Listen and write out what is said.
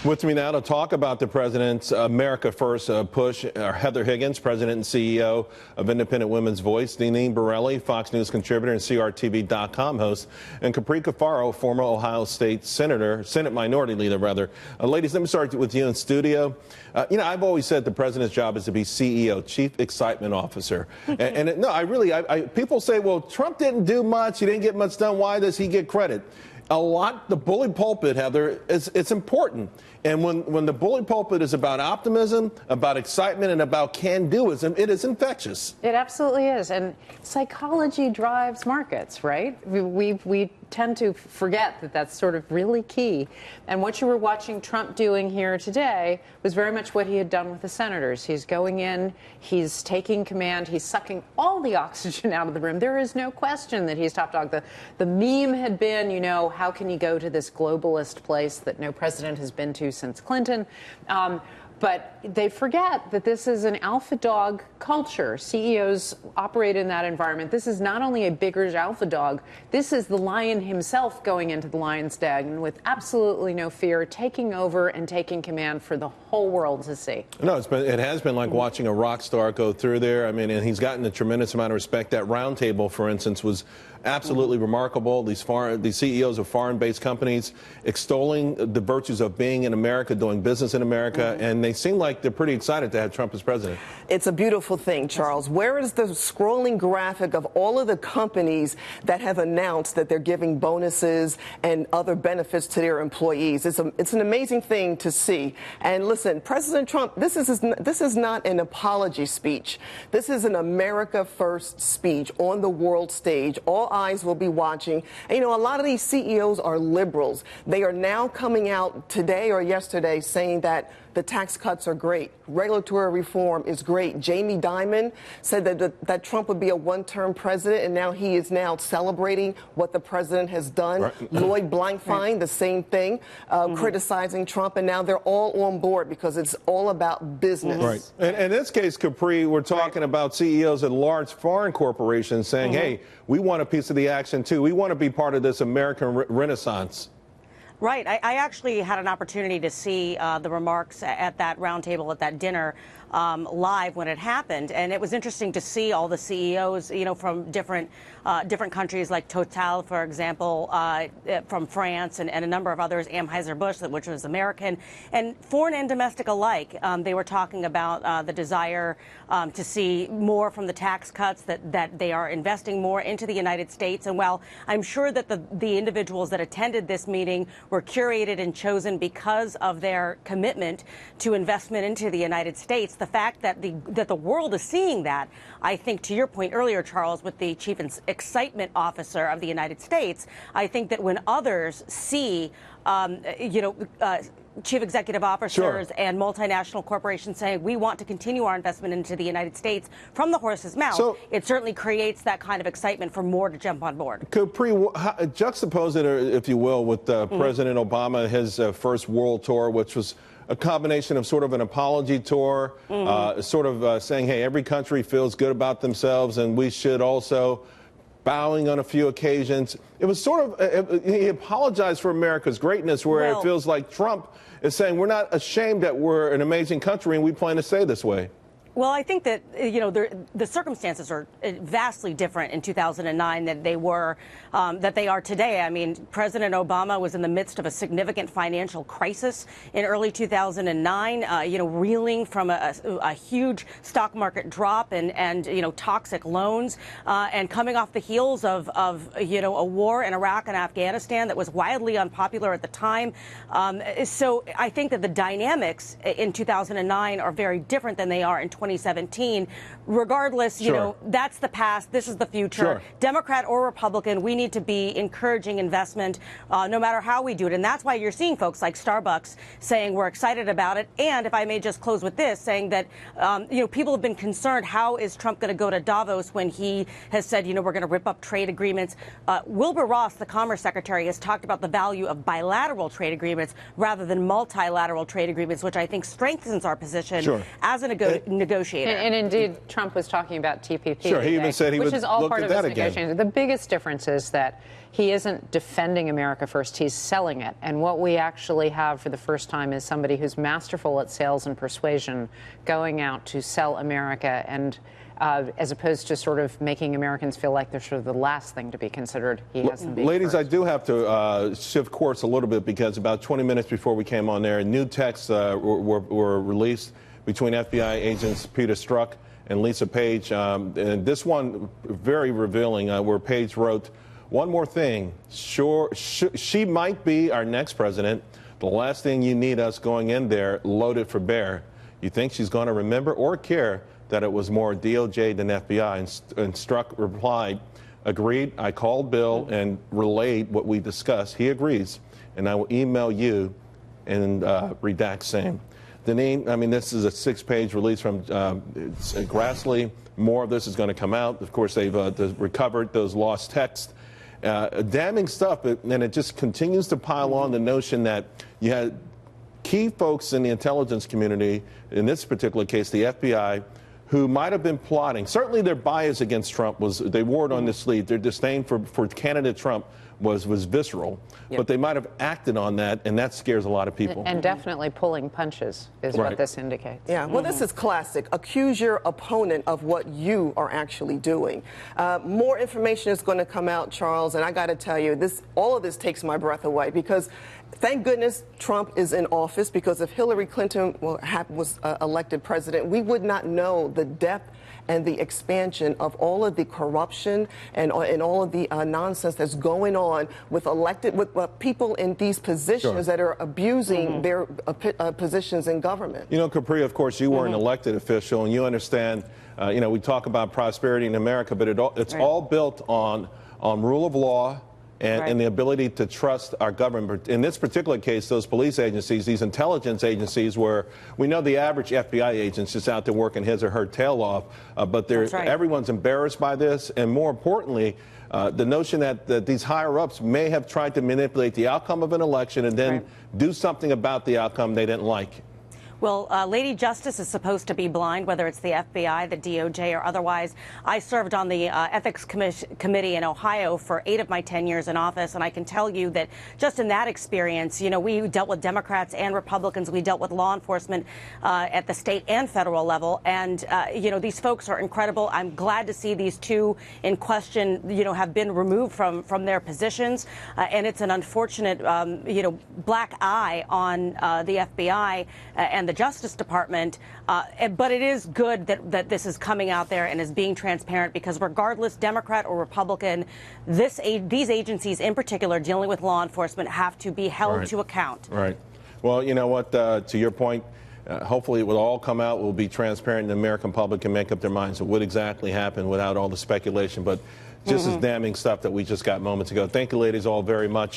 With me now to talk about the president's America First push are Heather Higgins, president and CEO of Independent Women's Voice, Deneen Borelli, Fox News contributor and CRTV.com host, and Capri Cafaro, former Ohio State Senate Minority Leader, rather. Ladies, let me start with you in studio. I've always said the president's job is to be CEO, Chief Excitement Officer. People say, well, Trump didn't do much. He didn't get much done. Why does he get credit? The bully pulpit, Heather, it's important. And when the bully pulpit is about optimism, about excitement, and about can-doism, it is infectious. It absolutely is. And psychology drives markets, right? We tend to forget that that's sort of really key. And what you were watching Trump doing here today was very much what he had done with the senators. He's going in, he's taking command, he's sucking all the oxygen out of the room. There is no question that he's top dog. The meme had been, how can you go to this globalist place that no president has been to since Clinton? But they forget that this is an alpha dog culture. CEOs operate in that environment. This is not only a bigger alpha dog, this is the lion himself going into the lion's den with absolutely no fear, taking over and taking command for the whole world to see. No, it has been like watching a rock star go through there. I mean, and he's gotten a tremendous amount of respect. That roundtable, for instance, was absolutely remarkable. These CEOs of foreign-based companies extolling the virtues of being in America, doing business in America, and they seem like they're pretty excited to have Trump as president. It's a beautiful thing, Charles. Where is the scrolling graphic of all of the companies that have announced that they're giving bonuses and other benefits to their employees? It's an amazing thing to see. And listen, President Trump, this is not an apology speech. This is an America First speech on the world stage. All eyes will be watching. And, a lot of these CEOs are liberals. They are now coming out today or yesterday saying that the tax cuts are great. Regulatory reform is great. Jamie Dimon said that Trump would be a one-term president, and now he is now celebrating what the president has done. Right. Lloyd Blankfein, the same thing, criticizing Trump, and now they're all on board because it's all about business. Right. And in this case, Capri, we're talking about CEOs of large foreign corporations saying, hey, we want a piece of the action, too. We want to be part of this American renaissance. Right. I actually had an opportunity to see the remarks at that roundtable, at that dinner, live when it happened, and it was interesting to see all the CEOs, from different countries like Total, for example, from France, and a number of others, Anheuser-Busch, which was American, and foreign and domestic alike. They were talking about the desire to see more from the tax cuts, that they are investing more into the United States. And while I'm sure that the individuals that attended this meeting were curated and chosen because of their commitment to investment into the United States, the fact that the world is seeing that, I think, to your point earlier, Charles, with the Chief Excitement Officer of the United States, I think that when others see, chief executive officers and multinational corporations saying we want to continue our investment into the United States from the horse's mouth, it certainly creates that kind of excitement for more to jump on board. Capri, juxtapose it, if you will, with President Obama, his first world tour, which was a combination of sort of an apology tour, saying, hey, every country feels good about themselves and we should also, bowing on a few occasions. It was he apologized for America's greatness, where it feels like Trump is saying we're not ashamed that we're an amazing country and we plan to stay this way. Well, I think that, the circumstances are vastly different in 2009 than they were, that they are today. I mean, President Obama was in the midst of a significant financial crisis in early 2009, reeling from a huge stock market drop and toxic loans, and coming off the heels of a war in Iraq and Afghanistan that was wildly unpopular at the time. So I think that the dynamics in 2009 are very different than they are in 2017. Regardless, that's the past. This is the future. Democrat or Republican, we need to be encouraging investment no matter how we do it. And that's why you're seeing folks like Starbucks saying we're excited about it. And if I may just close with this, saying that, people have been concerned, how is Trump going to go to Davos when he has said, we're going to rip up trade agreements? Wilbur Ross, the Commerce Secretary, has talked about the value of bilateral trade agreements rather than multilateral trade agreements, which I think strengthens our position as a negotiator negotiator. And indeed, Trump was talking about TPP. Sure, he even said he which would is all look part at of that his again. negotiations. The biggest difference is that he isn't defending America first, he's selling it. And what we actually have for the first time is somebody who's masterful at sales and persuasion going out to sell America, and as opposed to sort of making Americans feel like they're sort of the last thing to be considered. He has them being Ladies, first. I do have to shift course a little bit, because about 20 minutes before we came on there, new texts were released between FBI agents Peter Strzok and Lisa Page. And this one, very revealing, where Page wrote, "One more thing, she might be our next president. The last thing you need us going in there loaded for bear. You think she's going to remember or care that it was more DOJ than FBI?" And Strzok replied, "Agreed. I called Bill and relayed what we discussed. He agrees, and I will email you and redact same." Deneen, I mean, this is a 6-page release from Grassley. More of this is going to come out. Of course, they've recovered those lost texts. Damning stuff, and it just continues to pile on the notion that you had key folks in the intelligence community, in this particular case, the FBI, who might have been plotting. Certainly their bias against Trump was, they wore it on their sleeve. Their disdain for candidate Trump was visceral. Yep. But they might have acted on that, and that scares a lot of people. And definitely pulling punches is Right. what this indicates. Yeah, well, this is classic. Accuse your opponent of what you are actually doing. More information is going to come out, Charles, and I got to tell you, all of this takes my breath away, because thank goodness Trump is in office, because if Hillary Clinton was elected president, we would not know the depth and the expansion of all of the corruption and all of the nonsense that's going on with people in these positions that are abusing their positions in government. You know, Capri, of course, you were an elected official, and you understand, we talk about prosperity in America, but it's all built on rule of law and the ability to trust our government. In this particular case, those police agencies, these intelligence agencies, where we know the average FBI agent's just out there working his or her tail off, but everyone's embarrassed by this, and more importantly, the notion that these higher-ups may have tried to manipulate the outcome of an election and then do something about the outcome they didn't like. Well, Lady Justice is supposed to be blind, whether it's the FBI, the DOJ, or otherwise. I served on the Ethics Committee in Ohio for 8 of my 10 years in office, and I can tell you that just in that experience, we dealt with Democrats and Republicans. We dealt with law enforcement at the state and federal level, and, these folks are incredible. I'm glad to see these two in question, have been removed from their positions, and it's an unfortunate, black eye on the FBI and the Justice Department, but it is good that this is coming out there and is being transparent, because regardless, Democrat or Republican, these agencies in particular dealing with law enforcement have to be held to account. Right. Well, you know what, to your point, hopefully it will all come out, will be transparent, and the American public can make up their minds of what exactly happened without all the speculation, but just as damning stuff that we just got moments ago. Thank you, ladies, all very much.